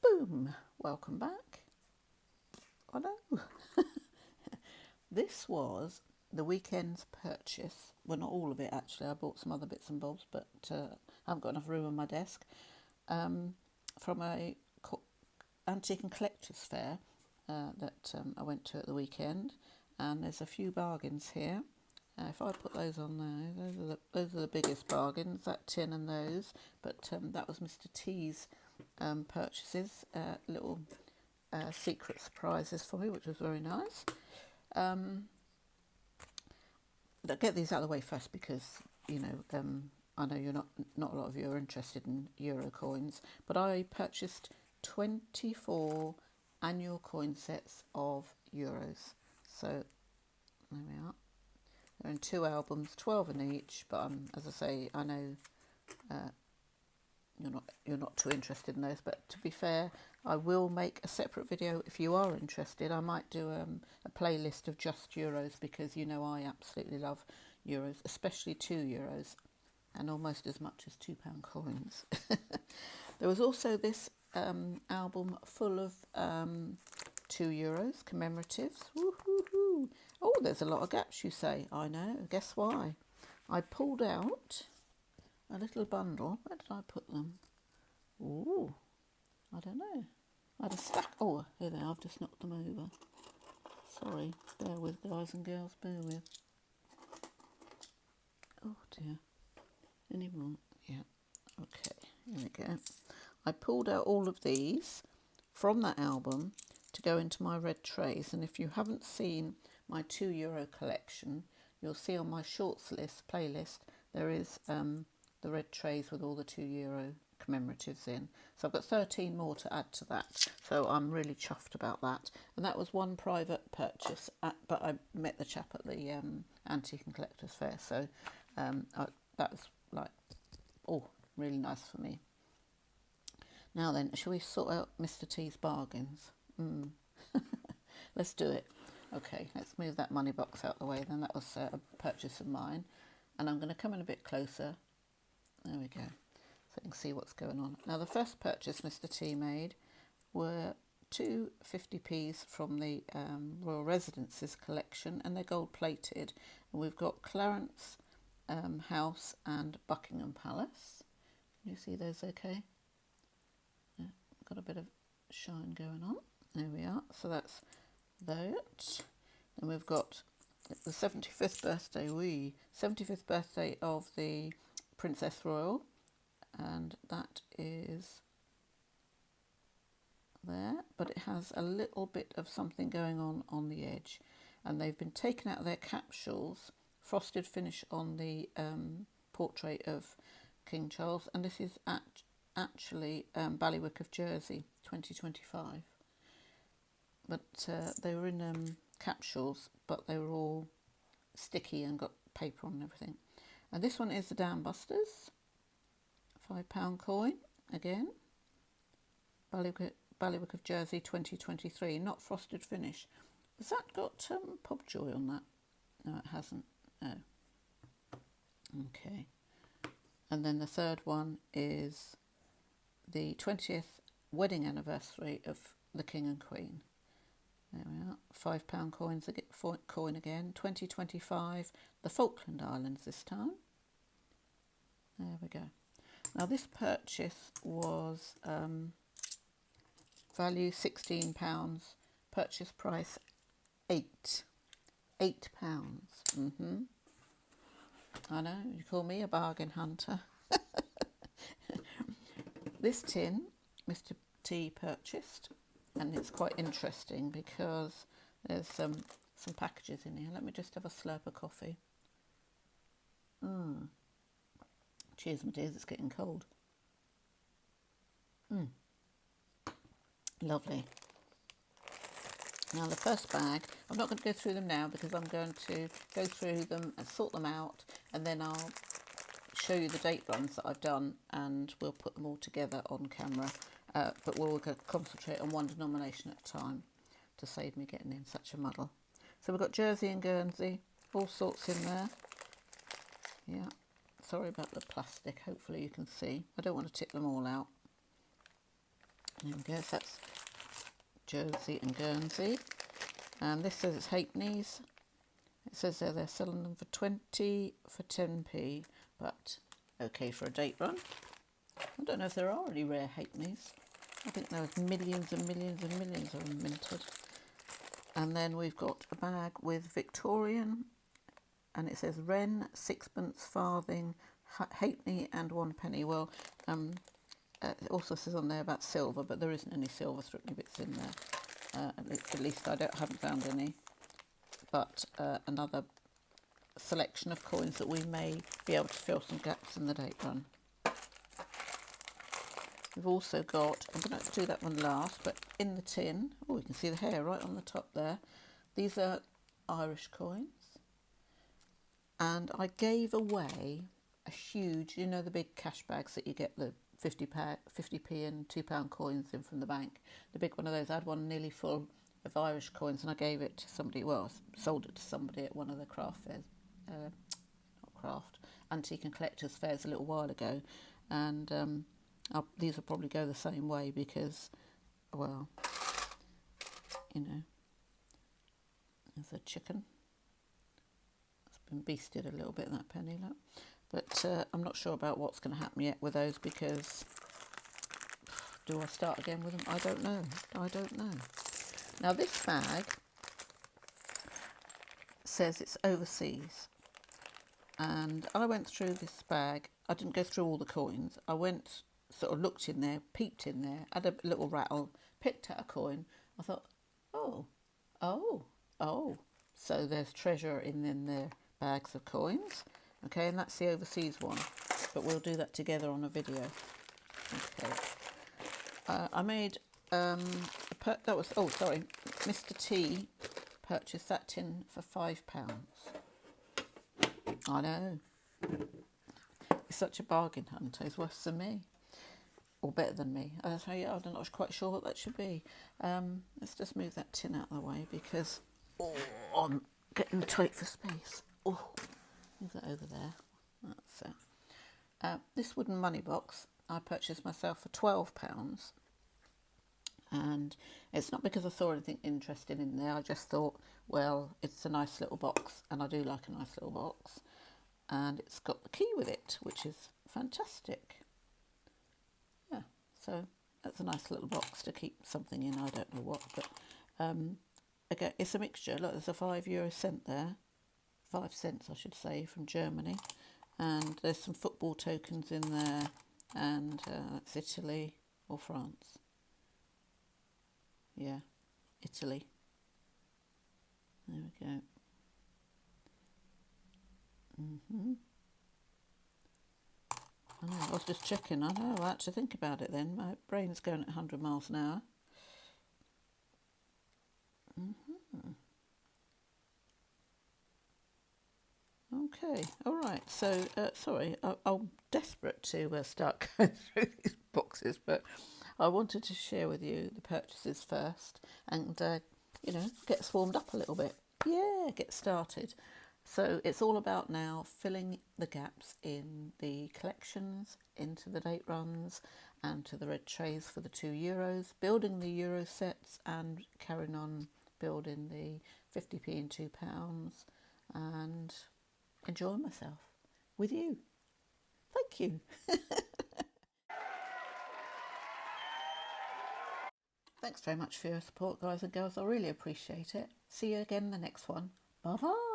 Boom! Welcome back. I know. This was the weekend's purchase. Well, not all of it actually. I bought some other bits and bobs, but I haven't got enough room on my desk. From a antique and collectors fair that I went to at the weekend, and there's a few bargains here. If I put those on there, those are the biggest bargains, that tin and those. But that was Mr T's purchases, little secret surprises for me, which was very nice. I'll get these out of the way first because, you know, I know not a lot of you are interested in euro coins, but I purchased 24 annual coin sets of euros. So there we are. They're in 2 albums, 12 in each. But as I say, I know you're not too interested in those. But to be fair, I will make a separate video if you are interested. I might do a playlist of just euros because you know I absolutely love euros, especially €2 and almost as much as £2 coins. There was also this album full of €2 commemoratives. Woo-hoo-hoo. Oh, there's a lot of gaps, you say. I know. Guess why? I pulled out a little bundle. Where did I put them? Ooh, I don't know. I had a stack. Oh, here they are. I've just knocked them over. Sorry. Bear with, guys and girls. Bear with. Oh, dear. Any more? Yeah. Okay. Here we go. I pulled out all of these from that album to go into my red trays. And if you haven't seen my €2 collection, you'll see on my shorts list playlist there is the red trays with all the €2 commemoratives in. So I've got 13 more to add to that. So I'm really chuffed about that. And that was one private purchase, but I met the chap at the Antique and Collectors Fair. So that was like, oh, really nice for me. Now then, shall we sort out Mr T's bargains? Let's do it. Okay, let's move that money box out the way then. That was a purchase of mine. And I'm going to come in a bit closer. There we go. So you can see what's going on. Now the first purchase Mr T made were two 50p's from the Royal Residences collection, and they're gold plated. And we've got Clarence House and Buckingham Palace. Can you see those okay? Yeah, got a bit of shine going on. There we are. So that's that. Then we've got the 75th birthday, 75th birthday of the Princess Royal, and that is there, but it has a little bit of something going on the edge, and they've been taken out of their capsules. Frosted finish on the portrait of King Charles, and this is actually Ballywick of Jersey 2025, but they were in capsules, but they were all sticky and got paper on and everything. And this one is the Dambusters, £5 coin again, Ballywick of Jersey 2023, not frosted finish. Has that got Pobjoy on that? No, it hasn't. No. Okay. And then the third one is the 20th wedding anniversary of the King and Queen. There we are. £5 coins coin again. 2025. The Falkland Islands this time. There we go. Now this purchase was value £16. Purchase price £8. I know, you call me a bargain hunter. This tin Mr T purchased, and it's quite interesting because there's some packages in here. Let me just have a slurp of coffee. Cheers, my dears, it's getting cold. Lovely. Now the first bag, I'm not going to go through them now because I'm going to go through them and sort them out, and then I'll show you the date runs that I've done, and we'll put them all together on camera. But we'll concentrate on one denomination at a time to save me getting in such a muddle. So we've got Jersey and Guernsey, all sorts in there. Yeah, sorry about the plastic, hopefully you can see. I don't want to tip them all out. There we go, so that's Jersey and Guernsey. And this says it's halfpennies. It says there they're selling them for 20 for 10p, but okay for a date run. I don't know if there are any rare halfpennies. I think there's millions and millions and millions of them minted. And then we've got a bag with Victorian, and it says Wren, sixpence, farthing, halfpenny and 1 penny. Well, it also says on there about silver, but there isn't any silver threepenny bits in there. At least I haven't found any. But another selection of coins that we may be able to fill some gaps in the date run. We've also got, I'm going to do that one last, but in the tin, oh, you can see the hair right on the top there. These are Irish coins. And I gave away a huge, you know, the big cash bags that you get the 50p and £2 coins in from the bank. The big one of those, I had one nearly full of Irish coins, and I gave it to somebody, well, I sold it to somebody at one of the antique and collectors fairs a little while ago. And these will probably go the same way because, well, you know, there's a chicken. It's been beasted a little bit, that penny, look. But I'm not sure about what's going to happen yet with those, because do I start again with them? I don't know. I don't know. Now this bag says it's overseas. And I went through this bag. I didn't go through all the coins. I went, sort of looked in there, peeped in there, had a little rattle, picked out a coin. I thought, oh. So there's treasure in their bags of coins. Okay, and that's the overseas one. But we'll do that together on a video. Okay. I made, Mr T purchased that tin for £5. I know. He's such a bargain hunter. He's worse than me. Or better than me. I'm not quite sure what that should be. Let's just move that tin out of the way because I'm getting tight for space. Oh, move that over there. That's it. This wooden money box I purchased myself for £12. And it's not because I saw anything interesting in there. I just thought, well, it's a nice little box, and I do like a nice little box. And it's got the key with it, which is fantastic. Yeah, so that's a nice little box to keep something in. I don't know what, but again, it's a mixture. Look, there's a 5 cent there, 5 cents I should say, from Germany, and there's some football tokens in there, and that's Italy or France. Yeah, Italy. There we go. I was just checking. I know, I had to think about it then. My brain's going at 100 miles an hour. Okay, all right. So, sorry, I'm desperate to start going through these boxes, but I wanted to share with you the purchases first and, you know, get us warmed up a little bit. Yeah, get started. So it's all about now filling the gaps in the collections, into the date runs and to the red trays for the €2, building the Euro sets and carrying on building the 50p and £2 and enjoying myself with you. Thank you. Thanks very much for your support, guys and girls. I really appreciate it. See you again in the next one. Bye-bye.